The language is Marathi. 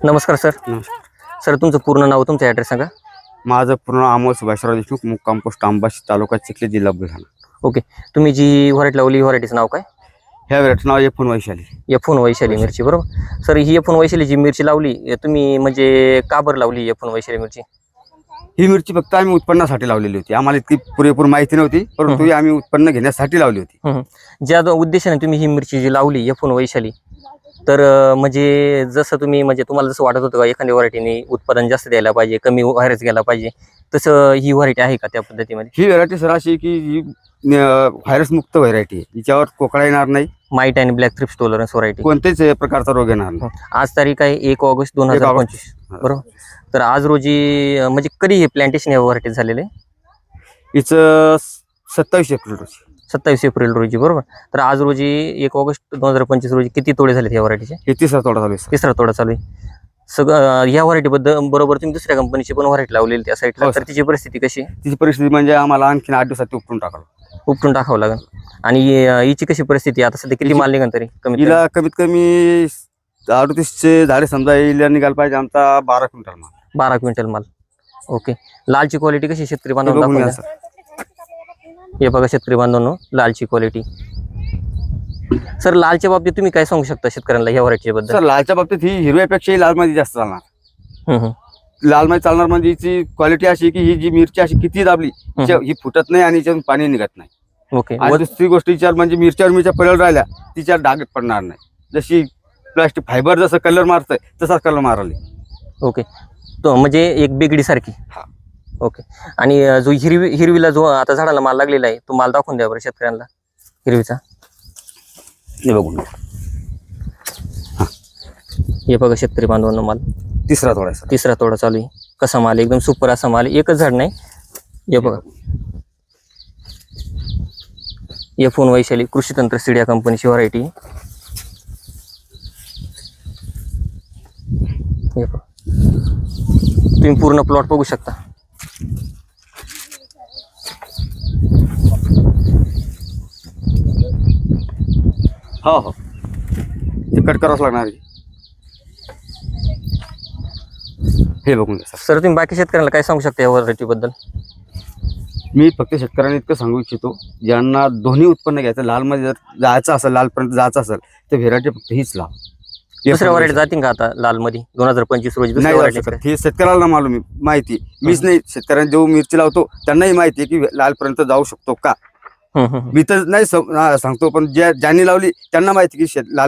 नमस्कार सर. सर तुमचं पूर्ण नाव तुमचा ॲड्रेस सांगा. माझं पूर्ण अमोल सुभाषराव देशमुख, मुक्काम पोस्ट आंबाशी, तालुका चिखली, जिल्हा बुलढाणा. ओके. तुम्ही जी व्हरायटी लावली व्हरायटीचं नाव काय? ह्या व्हरायटीचं नाव F1 वैशाली. F1 वैशाली मिरची, बरोबर. सर ही F1 वैशाली जी मिरची लावली तुम्ही म्हणजे का बरं लावली F1 वैशाली मिरची? ही मिरची फक्त आम्ही उत्पन्नासाठी लावलेली होती. आम्हाला इतकी पुरेपूर माहिती नव्हती, परंतु ही आम्ही उत्पन्न घेण्यासाठी लावली होती. ज्या उद्देशाने तुम्ही ही मिरची जी लावली F1 वैशाली, तर म्हणजे जसं तुम्ही म्हणजे तुम्हाला जसं वाटत होतं का एखाद्या व्हरायटीने उत्पादन जास्त द्यायला पाहिजे, कमी व्हायरस घ्यायला पाहिजे, तसं ही व्हरायटी आहे का त्या पद्धतीमध्ये? ही व्हरायटी सर अशी की ही व्हायरस मुक्त व्हरायटी आहे. हिच्यावर कोकळा येणार नाही, माईट आणि ब्लॅक थ्रिप्स टॉलरन्स व्हरायटी. कोणत्याच प्रकारचा रोग येणार नाही. आज तारीख आहे 1 ऑगस्ट 2025, बरोबर. तर आज रोजी म्हणजे कधी हे प्लांटेशन या व्हरायटी झालेले? हिचं 27 एप्रिल रोजी. 27 एप्रिल रोजी, बरोबर. तर आज रोजी 1 ऑगस्ट 2025 रोजी किती तोडे झालेत या व्हरायटीचे? हे तिसरा तोडा चालू आहे. तिसरा तोडा चालू आहे. सगळं या व्हरायटी बरोबर तुम्ही दुसऱ्या कंपनीची पण व्हरायटी लावलेली त्या साईडला, हो तर तिची परिस्थिती कशी आहे? तिची परिस्थिती म्हणजे आम्हाला आणखीन 8 दिवसात उपटून टाकावं. उपटून टाकावं लागेल. आणि हिची कशी परिस्थिती आता सध्या किती माल निघाल तरी कमी? हिला कमीत कमी 38चे झाडे समजा हिला निघाल पाहिजे आमचा 12 क्विंटल माल. 12 क्विंटल माल. ओके. लालची क्वालिटी कशी शेतकरी बांधवांना बघून दाखवून घ्या द्या. हे बघा शेतकरी बांधवांनो, लालची क्वालिटी. सर लालच्या बाबतीत तुम्ही काय सांगू शकता शेतकऱ्यांना या व्हरायटी बद्दल? सर लालच्या बाबतीत ही हिरव्यापेक्षाही लालमध्ये जास्त चालणार. लालमध्ये चालणार म्हणजे हिची क्वालिटी अशी की ही जी मिरची अशी किती दाबली ही फुटत नाही आणि हिच्यातून पाणी निघत नाही. ओके. आणि दुसरी गोष्ट हिच्यावर म्हणजे मिरच्यावर मिरच्या पडल राहिल्या तिच्यावर डाग पडणार नाही. जशी प्लास्टिक फायबर जसं कलर मारतंय तसाच कलर मारले. ओके. तो म्हणजे एक बेगडी सारखी. हा. ओके. आणि जो हिरवीला जो आता झाडाला माल लागलेला आहे तो माल दाखवून द्या बरं शेतकऱ्यांना हिरवीचा. हे बघून हे बघा शेतकरी बांधवांनो, माल तिसरा तोडा आहे. तिसरा तोडा चालू आहे. कसा माल एकदम सुपर असा माल. एकच झाड नाही. हे बघा F1 वैशाली कृषी तंत्र सीड या कंपनीची व्हरायटी. हे बघा तुम्ही पूर्ण प्लॉट बघू शकता. हो हो ते कट करावंच लागणार आहे. हे बघून घ्या सर. सर तुम्ही बाकी शेतकऱ्यांना काय सांगू शकता या व्हरायटी बद्दल? मी फक्त शेतकऱ्यांना इतकं सांगू इच्छितो, ज्यांना दोन्ही उत्पन्न घ्यायचं, लालमध्ये जर जायचं असेल, लालपर्यंत जायचं असेल तर व्हेरायटी फक्त हीच लाव. दुसऱ्या व्हरायटी जातील का आता लालमध्ये 2025 रोजी दुसऱ्या व्हरायटी? हे शेतकऱ्याला मालूम माहिती, मीच नाही शेतकऱ्यांना जो मिरची लावतो त्यांनाही माहिती आहे की लालपर्यंत जाऊ शकतो का. मी तर नाही सांगतो, पण ज्यांनी लावली त्यांना माहिती की लाल